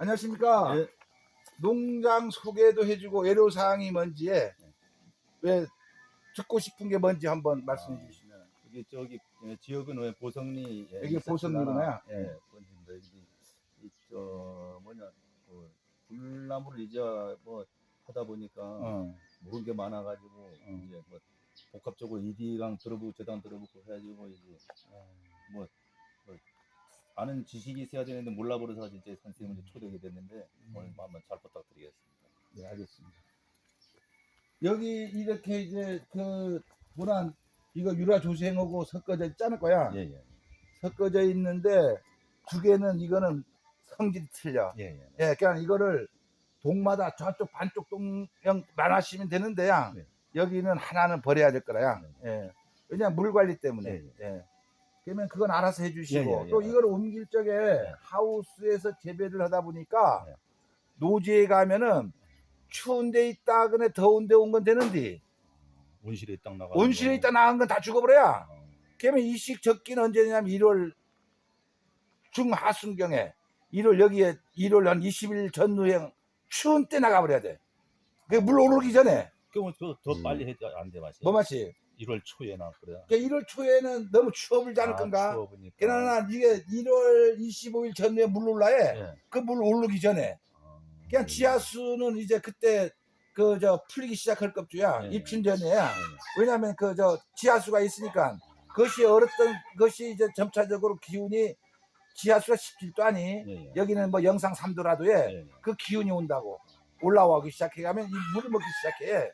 안녕하십니까. 예. 농장 소개도 해주고 애로사항이 뭔지에 왜 듣고 싶은 게 뭔지 한번 말씀해 주시면. 이게 저기 지역은 왜 보성리 여기 보성리구나. 예, 본진데 이저 뭐냐 그 불나무를 이제 뭐 하다 보니까 모르는 게 많아가지고 이제 뭐 복합적으로 이디강 들어보고 저당 들어보고 해가지고 이제 뭐 아는 지식이 있어야 되는데 몰라버려서 진짜 선생님을 초대하게 됐는데 오늘 한번 잘 부탁드리겠습니다. 네, 알겠습니다. 여기 이렇게 이제 그 보란 이거 유라조생하고 섞어져 있잖을 거야. 예예. 섞어져 있는데 두 개는 이거는 성질이 틀려. 예예. 예, 그냥 이거를 동마다 저쪽 반쪽 동형만 하시면 되는데요. 네. 여기는 하나는 버려야 될 거라야. 예. 왜냐면 물 관리 때문에. 예, 예. 그러면 그건 알아서 해주시고 예, 예, 예. 또 이걸 옮길 적에 하우스에서 재배를 하다 보니까 네. 노지에 가면은 추운 데 있다 그네 더운 데 온 건 되는데 온실에 딱 나가. 온실에 있다 나간 건 다 죽어버려야. 그러면 이식 적기는 언제냐면 1월 중하순경에 1월 여기에 1월 한 20일 전후에 추운 때 나가버려야 돼. 그 물 오르기 전에. 그러면 더 빨리 해도 안 돼 맛이. 뭐 맛이? 1월 초에나 그래. 그러니까 1월 초에는 너무 추워버리지 않을 건가? 추워보니까. 그러나 이게 1월 25일 전후에 물 올라에 예. 그 물 오르기 전에 그냥 지하수는 이제 그때 그 풀리기 시작할 겁주야. 입춘 전에야. 왜냐하면 그 지하수가 있으니까 그것이 얼었던 것이 이제 점차적으로 기운이 지하수가 17도 아니 여기는 뭐 영상 3도라도에 그 기운이 온다고 올라오기 시작해가면 이 물을 먹기 시작해.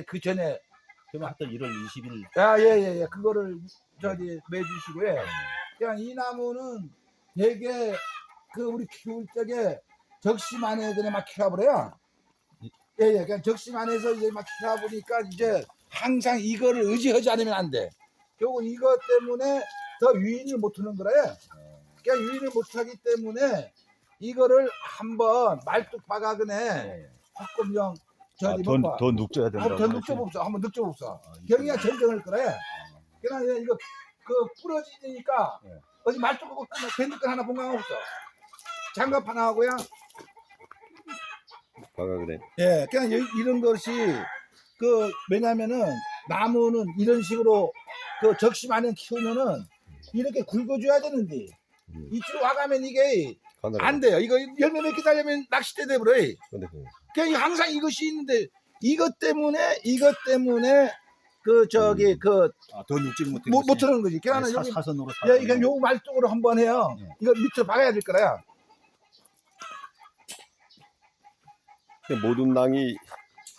그 전에 그러면 하여튼 1월 20일. 예예예 그거를 저기 매주시고요. 그냥 이 나무는 되게 그 우리 키울 적에 적심 안에 그냥 막 키워버려요. 예예 그냥 적심 안에서 이제 막 키워보니까 이제 항상 이거를 의지하지 않으면 안 돼. 결국 이것 때문에 더 유인을 못 하는 거래. 그러니까 유인을 못 하기 때문에 이거를 한번 말뚝 박아그네 조금령 저기 더 눅져야 된다고. 더 눅져봅시다. 한번 눅져봅시다. 경이가 전쟁할 거래. 그러나 이거 그 부러지니까 어디 말뚝하고 밴드끈 하나 본강 없어. 장갑 하나 하고요. 박아 그래. 예, 그냥 이런 것이 그 왜냐면은 나무는 이런 식으로 그 적심 안에 키우면은 이렇게 굵어줘야 되는데 이쪽으로 와가면 이게 안 돼요. 이거 열매 맺기 달려면 낚싯대 돼버려. 그냥 항상 이것이 있는데 이것 때문에 그 저기 그 더 눅지를 못 하는 거지. 그러나 여기 사선으로. 야 이건 요 말뚝으로 한번 해요. 이거 밑으로 박아야 될 거야. 모든 낭이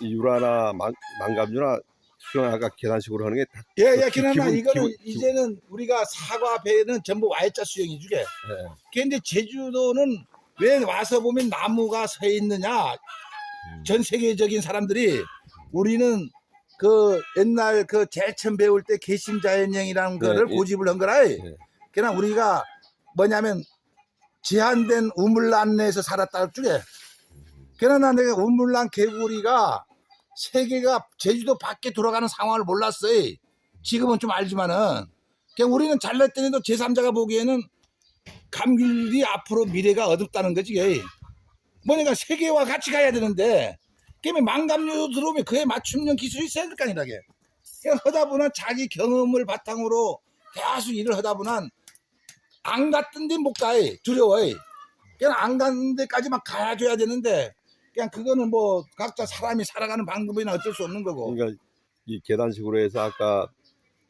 유라나 망감류나 수영아가 계단식으로 하는 게 다. 예, 그러나 이거는 이제는 우리가 사과 배는 전부 Y자 수영이 주게. 그런데 제주도는 왜 와서 보면 나무가 서 있느냐? 전 세계적인 사람들이 우리는 그 옛날 그 제천 배울 때 개심자연령이라는 거를 고집을 한 거라. 그러나 우리가 뭐냐면 제한된 우물란 내에서 살았다 주게. 그러나 내가 우물란 개구리가 세계가 제주도 밖에 돌아가는 상황을 몰랐어요. 지금은 좀 알지만은 그냥 우리는 잘났더니도 제3자가 보기에는 감귤이 앞으로 미래가 어둡다는 거지. 뭐니까 세계와 같이 가야 되는데 그러면 망감류 들어오면 그에 맞춤형 기술이 있어야 될 거 아니라. 그냥 하다 보면 자기 경험을 바탕으로 계속 일을 하다 보면 안 갔던 데 못 가요. 두려워요. 그냥 안 가는 데까지만 가줘야 되는데 그냥 그거는 뭐 각자 사람이 살아가는 방법이나 어쩔 수 없는 거고. 그러니까 이 계단식으로 해서 아까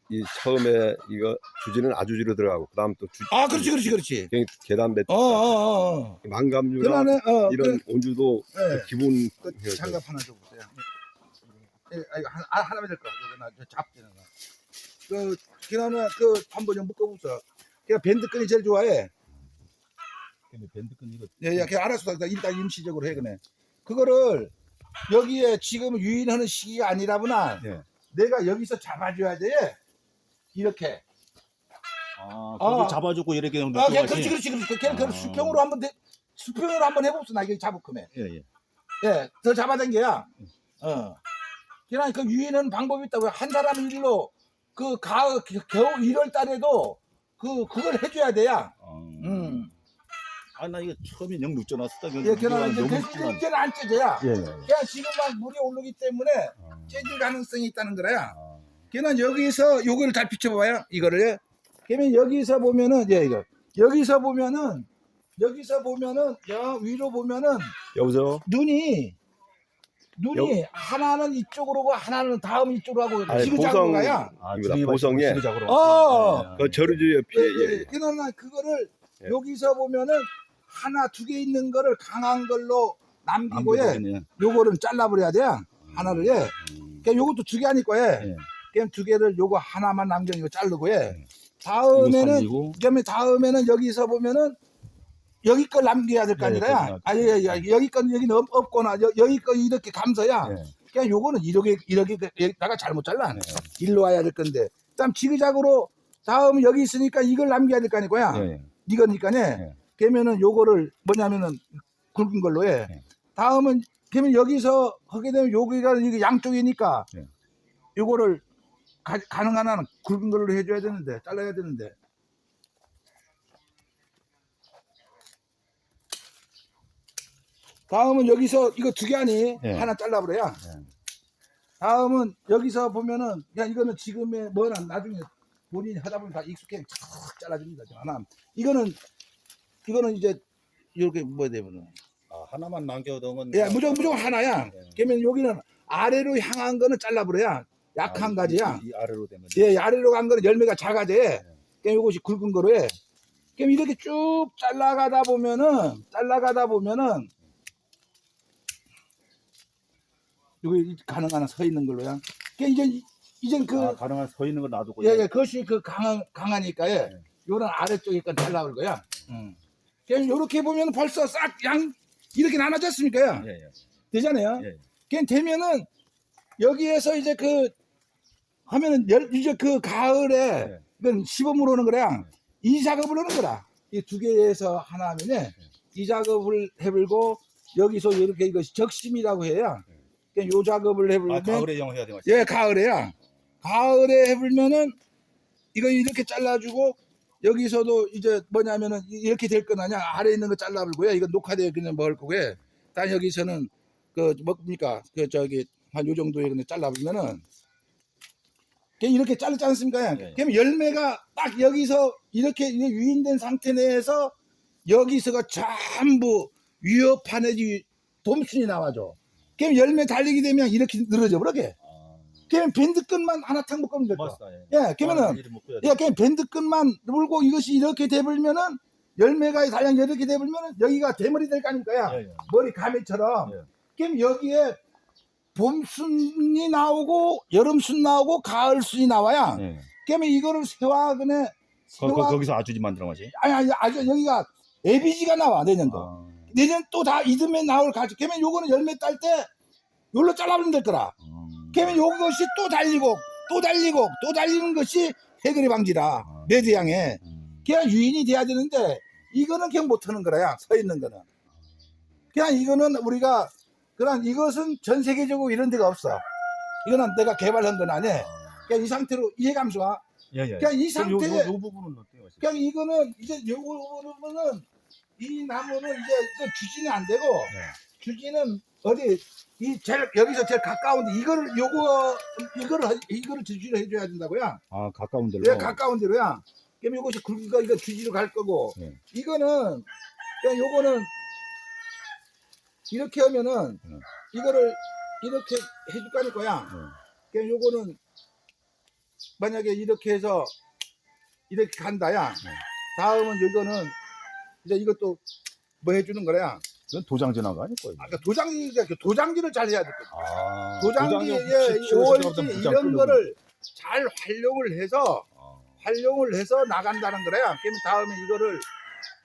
이 처음에 이거 주지는 아주지로 들어가고 그다음 또 그렇지. 계단 몇 망감류나 이런 온주도 기본. 장갑 하나 줘보세요. 하나만 될 거. 이거 나 잡지는 거. 그러나 그 한번 좀 묶어보세요. 그냥 밴드끈이 제일 좋아해. 밴드끈 이거. 예, 그냥 알았어. 일단 임시적으로 해 그네. 그거를 여기에 지금 유인하는 시기가 아니라구나. 내가 여기서 잡아줘야 돼. 이렇게. 거기 잡아주고 이렇게. 그렇지. 그냥 수평으로 한번 해봅시다. 나 이거 잡을거면. 예, 더 잡아당겨야. 그냥 그 유인하는 방법이 있다고요. 한 사람 일로 그 겨우 1월 달에도 그걸 해줘야 돼야. 아, 나 이거 처음에 영 눕져놨었다. 예, 그냥 이제 너무 이제는 안 째져야. 예, 예. 그냥 지금만 물이 오르기 때문에 째질 가능성이 있다는 거야. 아, 걔는 여기서 요거를 잘 비춰봐요. 이거를. 걔는 여기서 보면은 이거 여기서 보면은 여 위로 보면은 여보세요. 눈이 하나는 이쪽으로 오고 하나는 다음 이쪽으로 하고 아니, 지그자그로 가야. 이거다, 보성에. 그 저류지 옆에 예. 그러나 그거를 예. 여기서 보면은 하나 두 개 있는 거를 강한 걸로 남기고 해. 예. 요거를 잘라버려야 돼. 하나를 해. 그러니까 요것도 두 개 하니까 해. 예. 그냥 두 개를 요거 하나만 남겨 이거 자르고 해. 다음에는 여기서 보면은 여기 걸 남겨야 될 거 아니라. 여기 건 여기는 없거나 여기 거 이렇게 감서야. 예. 그냥 요거는 여기다가 잘못 잘라. 예. 일로 와야 될 건데. 다음 지그자그로 다음 여기 있으니까 이걸 남겨야 될 거 아니고야. 예. 이거니까네. 예. 그러면은 요거를 뭐냐면은 굵은 걸로 해. 예. 다음은 그러면 여기서 하게 되면 여기가 이게 양쪽이니까 예. 요거를 가능한 한은 굵은 걸로 해줘야 되는데 잘라야 되는데. 다음은 여기서 이거 두 개 아니 예. 하나 잘라버려야. 예. 다음은 여기서 보면은 그냥 이거는 지금의 뭐나 나중에 본인이 하다 보면 다 익숙해 쫙 잘라줍니다. 하나. 이거는 이제 이렇게 뭐 되면은 하나만 남겨두면 예 무조건 하나야. 네. 그러면 여기는 아래로 향한 거는 잘라버려야 약한 가지야. 이 아래로 되면 예 아래로 간 거는 열매가 작아져. 그럼 이것이 굵은 거로 해. 그럼 이렇게 쭉 잘라가다 보면은 여기 가능한 한 서 있는 걸로야. 그러니까 이젠 그 가능한 서 있는 거 놔두고 예, 그것이 그 강하니까 예. 네. 요런 아래쪽에 건 잘라올 거야. 그냥 요렇게 보면 벌써 싹 양 이렇게 나눠졌으니까요. 예, 예. 되잖아요. 예. 그냥 되면은 여기에서 이제 그 하면은 이제 그 가을에 네. 이건 시범으로 오는 거랑 이 작업을 하는 거라. 이 두 개에서 하나 하면은 이 작업을 해불고 여기서 이렇게 이것이 적심이라고 해야. 그냥 요 작업을 해불면 가을에 영 해야 돼. 예, 가을에야. 가을에 해불면은 이거 이렇게 잘라주고 여기서도 이제 뭐냐면은 이렇게 될 건 아니야. 아래 있는 거 잘라불고요. 이거 녹화되어 그냥 먹을 거고요. 단 여기서는 그 뭡니까 그 저기 한 요 정도에 그냥 잘라불면은 이렇게 자르지 않습니까? 예. 그럼 열매가 딱 여기서 이렇게 유인된 상태 내에서 여기서가 전부 위협판에 돔순이 나와줘. 그럼 열매 달리게 되면 이렇게 늘어져 버려게. 그러면 밴드 끝만 하나 탁 묶으면 될 거야. 예, 그러면은 그냥 밴드 끝만 물고 이것이 이렇게 돼버리면은 열매가 달랑 이렇게 돼버리면은 여기가 대머리 될 거 아닙니까? 예. 머리 가미처럼. 예. 그럼 여기에 봄순이 나오고 여름순 나오고 가을순이 나와야. 예. 그러면 이거를 세화근에 거기서 아주지 만들어 마지. 아니 아주 여기가 에비지가 나와 내년도. 내년 또 다 이듬해 나올 가지. 그러면 요거는 열매 딸 때 요로 잘라버리면 될 거라. 그러면 요것이 또 달리는 것이 해결의 방지라. 매대양에. 그냥 유인이 돼야 되는데 이거는 그냥 못하는 거라야. 서 있는 거는. 그냥 이거는 우리가 그냥 이것은 전 세계적으로 이런 데가 없어. 이거는 내가 개발한 건 아니야. 그냥 이 상태로 이해감수와. 예. 그냥 이 상태에 요 부분은 어때요? 그냥 이거는 이제 요거는 이 나무는 이제 또 주지는 안 되고 주지는 어디 여기서 제일 가까운데 이거를 주지로 해줘야 된다고요. 가까운 데로. 예, 가까운 데로야. 그럼 요것이 굵기가 이거 주지로 갈 거고 이거는 그냥 요거는 이렇게 하면은 이거를 이렇게 해줄 거 아닐 거야. 그냥 요거는 만약에 이렇게 해서 이렇게 간다야. 다음은 이거는 이제 이것도 뭐 해주는 거야. 이건 도장지 나가 아닐까요? 그러니까 도장지를 잘 해야 될 거야. 도장지에 OLG 이런 거를 잘 활용을 해서 나간다는 거야. 그러면 다음에 이거를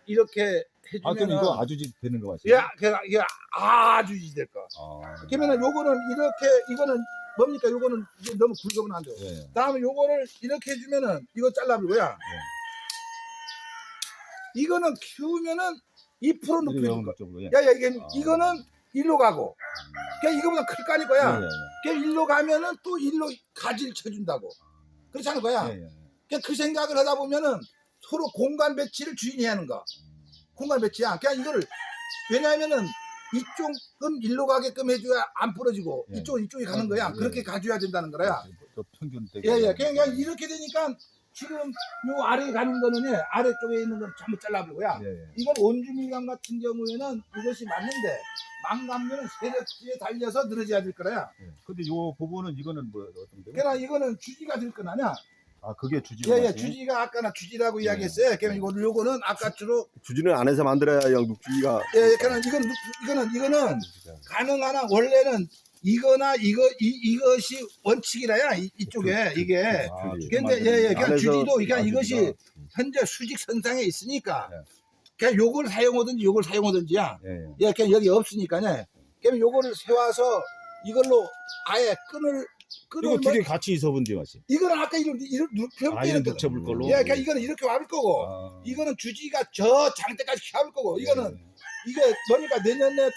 이렇게 해주면 그럼 이거 아주지 되는 거 맞죠? 예, 이게 아주지 될 거. 그러면은 요거는 이거는 뭡니까? 요거는 이제 너무 굵으면 안 돼. 다음에 요거를 이렇게 해주면은 이거 잘라버리고요. 이거는 키우면은 2% 높여줄 거. 이거는 일로 가고. 그러니까 이거보다 클 거 아닐 거야. 그러니까 일로 가면은 또 일로 가지를 쳐준다고. 그렇지 않을 거야. 그러니까 그 생각을 하다 보면은 서로 공간 배치를 주인이 하는 거. 공간 배치야. 그냥 이거를 왜냐하면은 이쪽은 일로 가게끔 해줘야 안 부러지고 예. 이쪽은 이쪽에 가는 거야. 예. 그렇게 가줘야 된다는 거야. 저 평균 되게. 예예. 그냥 이렇게 되니까 지금 요 아래에 가는 거는 아래쪽에 있는 건 전부 잘라버리고요. 예. 이건 온주밀감 같은 경우에는 이것이 맞는데 망감면은 세력지에 달려서 늘어져야 될 거야. 예. 근데 요 부분은 이거는 뭐 어떤 게? 그러나 이거는 주지가 될 건 아니야. 아 그게 주지. 예예. 주지가 아까나 주지라고 이야기했어요. 그러면 요거는 아까 주로 주지는 안에서 만들어야 영육주의가. 예, 그러니까 이거는 가능한 한 원래는 이거나 이것이 원칙이라야 이쪽에 이게. 아, 근데 예예, 그냥 안에서 주지도 그냥 놔주기가. 이것이 현재 수직 선상에 있으니까 네. 그냥 요걸 사용하든지 요걸 사용하든지야. 예. 예, 그냥 여기 없으니까요. 그러면 요거를 세워서 이걸로 아예 끈을 이거 두 개 같이 있어본디 맛이. 이거는 아까 이런 아 빼는 이건 거. 눕혀볼 걸로. 예, 그러니까 이거는 이렇게 와볼 거고. 아. 이거는 주지가 저 장대까지 키워볼 거고. 이거는 예. 이게 뭐니까 내년에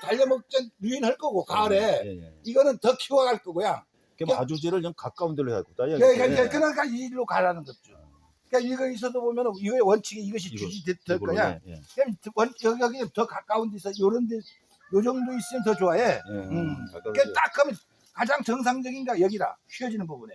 달려먹전 유인할 거고 가을에 예, 예. 이거는 더 키워갈 거고요. 그럼 아주지를 좀 가까운 데로 해야 겠다. 그러니까 이리로 가라는 거죠. 그러니까 이거 있어도 보면은 이거의 원칙이 이것이 이거, 주지 될 거야. 예. 그럼 여기 더 가까운 데서 요런데 요 정도 있으면 더 좋아해. 예. 그러니까 딱 하면 가장 정상적인 게 여기라 휘어지는 부분에.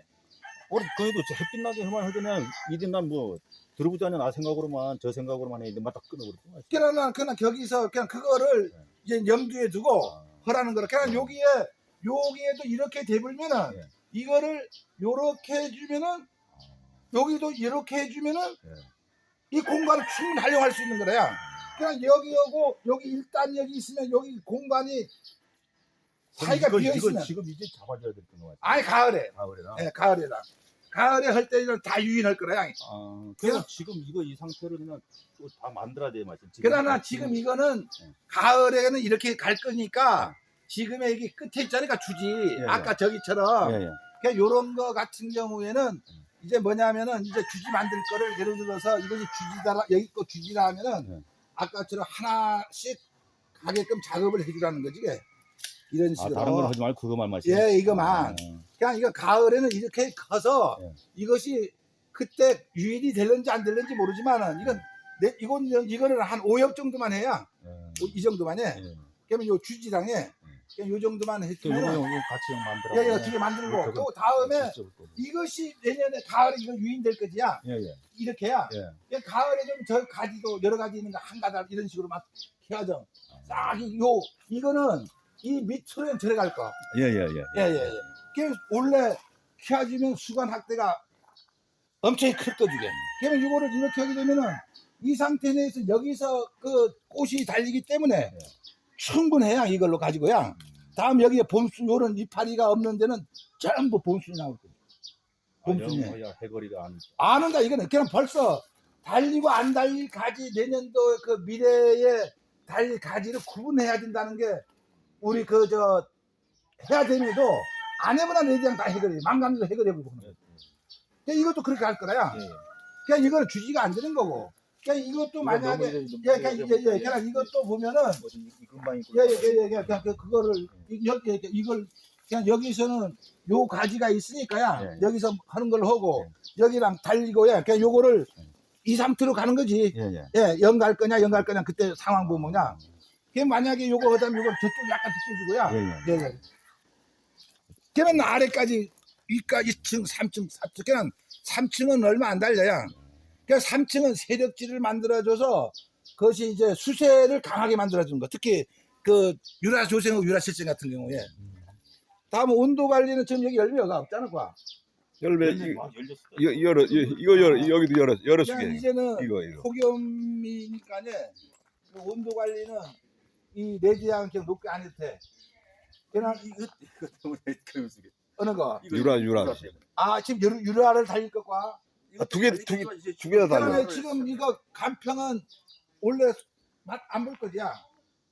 우리 그래도 햇빛 나게 하면 하더니 이들만 뭐 들어보자니 나 생각으로만 저 생각으로만 해 이들만 딱 끊어버렸고. 그러나 거기서 그냥 그거를 네. 이제 염두에 두고 아. 하라는 거라. 그냥 여기에도 이렇게 대불면은 예. 이거를 요렇게 해주면은 여기도 이렇게 해주면은 이 공간을 충분히 활용할 수 있는 거야. 그냥 여기하고 여기 일단 여기 있으면 여기 공간이 사이가 비어 이거 있으면 지금 이제 잡아줘야 될 거 같아. 아니 가을에 가을에나. 예, 가을에다 가을에 할 때는 다 유인할 거야. 아, 그래서 지금 이거 이 상태로 그냥 또 다 만들어야 돼 맛이. 그러나 지금 이거는 가을에는 이렇게 갈 거니까 지금의 이게 끝에 있잖아요. 주지. 예. 아까 저기처럼 예. 그냥 요런 거 같은 경우에는 이제 뭐냐면은 이제 주지 만들 거를 예를 들어서 이것이 주지다 여기 거 주지라 하면은 아까처럼 하나씩 가게끔 작업을 해주라는 거지. 이런 아 식으로. 다른 건 하지 말고 그거만 마시. 예, 이거만. 그냥 이거 가을에는 이렇게 커서 이것이 그때 유인이 될는지 안 될는지 모르지만은 이거는 한 5엽 정도만 해야 이 정도만 해. 그러면 요 주지랑에 그냥 요 정도만 또 해주면 이거 같이 만들어. 예, 두개 만들고 또 다음에 이것이 내년에 가을에 이거 유인될 거지야. 예예. 이렇게야. 예. 그냥 가을에 좀 저 가지도 여러 가지 있는 거 한 가닥 이런 식으로 막 해야죠. 싹 이거는 이 밑으로 들어갈 거. 예예예. 예. 그 원래 키워주면 수관 확대가 엄청 클 거주게. 그러면 이거를 이렇게 하게 되면은 이 상태 내에서 여기서 그 꽃이 달리기 때문에 충분해요. 이걸로 가지고야. 다음 여기에 봄순 요런 이파리가 없는 데는 전부 봄순이 나올 거예요. 봄순이. 해거리가 안 온다 이거는 그냥 벌써 달리고 안 달릴 가지 내년도 그 미래에 달릴 가지를 구분해야 된다는 게 우리 해야 되는데도 안 해보나 내장 다 해결해. 망감도 해결해보고. 그냥 이것도 그렇게 할 거라야. 그냥 이거는 주지가 안 되는 거고. 그냥 이것도 만약에 그냥 이것도 보면은 그냥 그거를 이걸 그냥 여기서는 요 가지가 있으니까야 여기서 하는 걸 하고 여기랑 달리고야 그냥 요거를 2, 3트로 가는 거지. 예, 연갈 거냐 그때 상황 보면야. 그냥 만약에 요거 하다면 요걸 저쪽 약간 비켜주고요. 예. 그러면 아래까지 위까지 2층, 3층, 4층. 그냥 3층은 얼마 안 달려야. 그러니까 3층은 세력지를 만들어줘서 그것이 이제 수세를 강하게 만들어주는 거. 특히 그 유라조생하고 유라실생 같은 경우에. 다음 온도 관리는 지금 여기 열매가 없잖아, 과. 열매 이거 여기도 열어주게. 그냥 이제는 이거. 폭염이니까요. 그 온도 관리는 이 내지양 그냥 높게 안 해도 돼. 그냥 이거 때문에 그러면서 어느 거? 유라. 아 지금 유라를 달릴 것과. 두 개 다 달려. 그다음에 지금 이거 간평은 원래 맛 안 볼 거지야.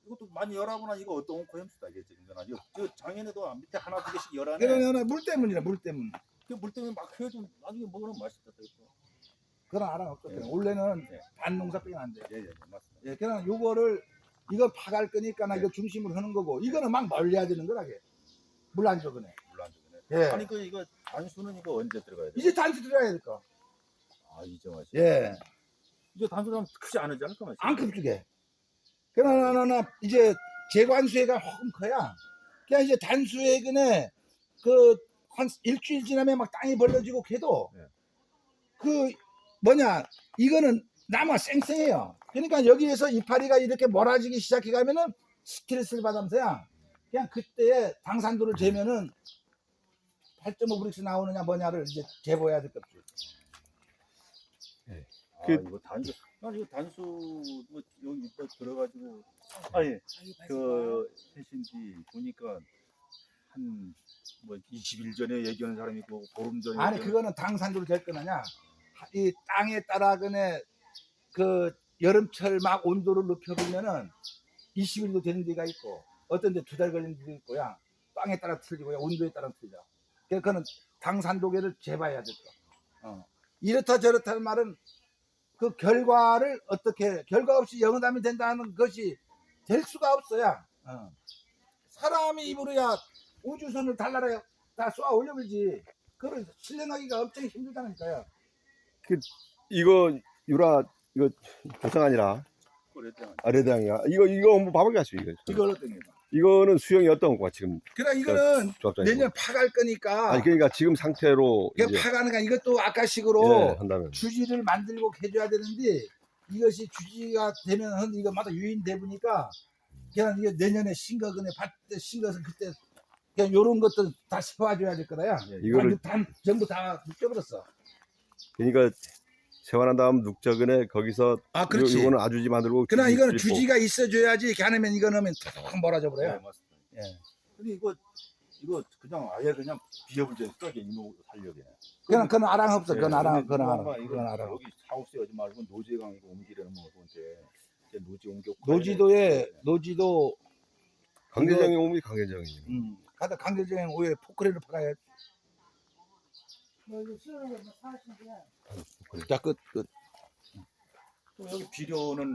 이것도 많이 열하거나 이거 어떤 고염수다 이게 지금 저 작년에도 밑에 하나 두 개씩 열하네. 그러면 물 때문이라 물 때문. 물 때문에 막 해도 나중에 먹으면 맛있다 이거. 그런 알아 없거든. 원래는 반농사병이 안 돼. 맞습니다. 예, 그냥 요거를 이거 파갈 거니까 나 이거 중심으로 하는 거고 이거는 막 멀려야 되는 거라게. 물 안 줘그네. 예. 아니 이거 단수는 이거 언제 들어가야 돼? 이제 단수 들어야 될 거. 아 이제 맛이. 예. 이제 단순하면 크지 않지 않을까? 안 흡죽해. 그러나 이제 재관수해가 조금 커야 그냥 이제 단수해근에 그 한 일주일 지나면 막 땅이 벌러지고 걔도 네. 그 뭐냐 이거는 나무가 쌩쌩해요. 그러니까 여기에서 이파리가 이렇게 몰아지기 시작해 가면은 스트레스를 받으면서야 그냥 그때에 당산도를 재면은 8.5브릭스 나오느냐 뭐냐를 이제 재봐야 될 것 같아요. 이거 단수, 난 이거 단수 뭐 여기 뭐 들어가지고 아니 그 해신지 보니까 한 뭐 20일 전에 얘기하는 사람이 있고 보름 전에 아니 얘기하는- 그거는 당산도를 잴 거느냐 이 땅에 따라 그네 그 여름철 막 온도를 높여보면은 20일도 되는 데가 있고 어떤 데 2달 걸리는 데도 있고요. 땅에 따라 틀리고요. 온도에 따라 틀려. 그래서 그거는 당산도계를 재봐야 될 거. 이렇다 저렇다는 말은 그 결과를 어떻게 결과 없이 영감이 된다는 것이 될 수가 없어요. 사람이 입으로야 우주선을 달나라에 다 쏘아 올려버리지. 그걸 실행하기가 엄청 힘들다니까요. 이거 유라 이거 조상 아니라 레드향이야. 이거 한번 봐보게 하시오. 이걸 어떤 게 봐. 이거는 수영이 어떤 거야 지금? 그러니까 이거는 조합장님. 내년 파갈 거니까. 아니 그러니까 지금 상태로 그러니까 이제 파가는 거 이것도 아까식으로 예, 한다면 주지를 만들고 해줘야 되는데 이것이 주지가 되면 이거마다 유인되니까 그냥 이게 내년에 신거근에 밭때 신것은 그때 그냥 요런 것들 다 세워줘야 될 거다야. 이거를 전부 다 묶여버렸어. 그러니까 세완한 다음 눅저근에 거기서 그렇지. 이거는 아주지 만들고 그러나 이거는 주지 주지가 있어줘야지 이렇게 안 하면 이거는 탁 몰아져 네, 버려요. 맞습니다. 예. 근데 이거 그냥 아예 그냥 비어불제 쓰게 이노 살려게. 그건 아랑 없어. 네, 그건 아랑 근데 그건 이거 아랑 아마 이거 그건 아랑. 여기 하우스에 하지 말고 노지강 이거 옮기려는 거 본데 이제 노지 옮겨. 노지도 강계정이 오면 강계정이. 가다 강제적인 오해 포크레를 팔아야. 자 끝. 또 여기 비료는